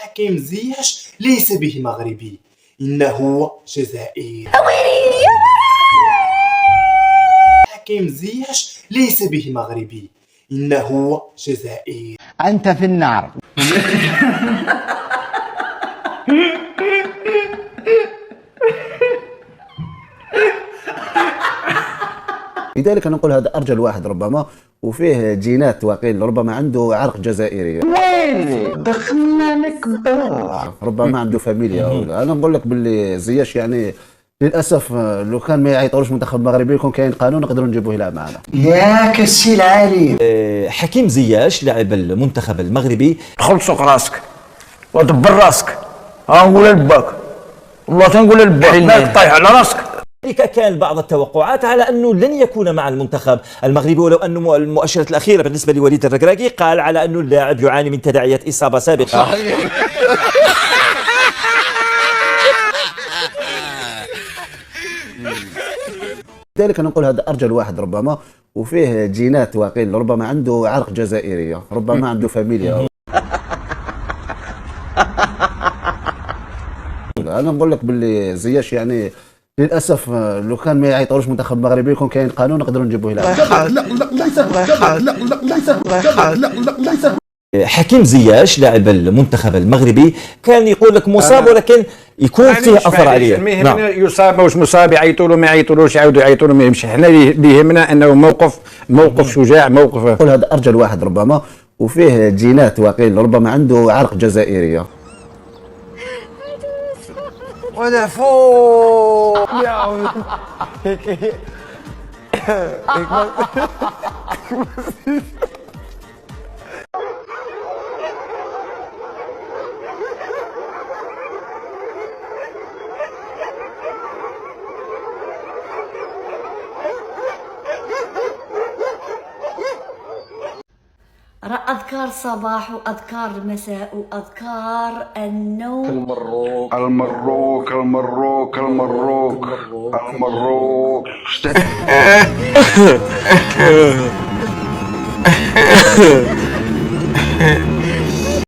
حكيم زياش ليس به مغربي، إنه جزائري. حكيم زياش ليس به مغربي، إنه جزائري. أنت في النار. لذلك نقول هذا أرجل واحد ربما، وفيه جينات وقيل ربما عنده عرق جزائري. ويلي دخلنا لك برا. ربما عنده فاميليا. أنا نقول لك باللي زياش يعني للأسف لو كان ما يعيطولوش منتخب مغربي يكون كاين قانون نقدروا نجيبوه هنا معنا. ياك السي العليم. حكيم زياش لاعب المنتخب المغربي. دخل سوق راسك ودبر راسك. نقول لباك والله تنقول لباك مالك طايح على راسك. كان بعض التوقعات على أنه لن يكون مع المنتخب المغربي، ولو أنه المؤشرات الأخيرة بالنسبة لوليد الركراكي قال على أنه اللاعب يعاني من تداعيات إصابة سابقة. لذلك نقول هذا أرجل واحد ربما، وفيه جينات وقيل ربما عنده عرق جزائري، ربما عنده فاميليا. أنا نقول لك باللي زياش يعني للأسف لو كان ما يعيطولوش منتخب مغربي يكون كاين قانون نقدروا نجيبوه هنا. ليس. حكيم زياش لاعب المنتخب المغربي كان يقول لك مصاب ولكن يكون فيه اثر عليه. نعم. يصاب واش مصاب يعيطوا له ما يعيطولوش يعاودوا يعيطوا له ما يمشي. حنا اللي يهمنا انه موقف شجاع موقف. نقول هذا أرجل واحد ربما، وفيه جينات وقيل ربما عنده عرق جزائري. ولا فوق يا أذكار الصباح وأذكار المساء وأذكار النوم. المروك المروك المروك المروك المروك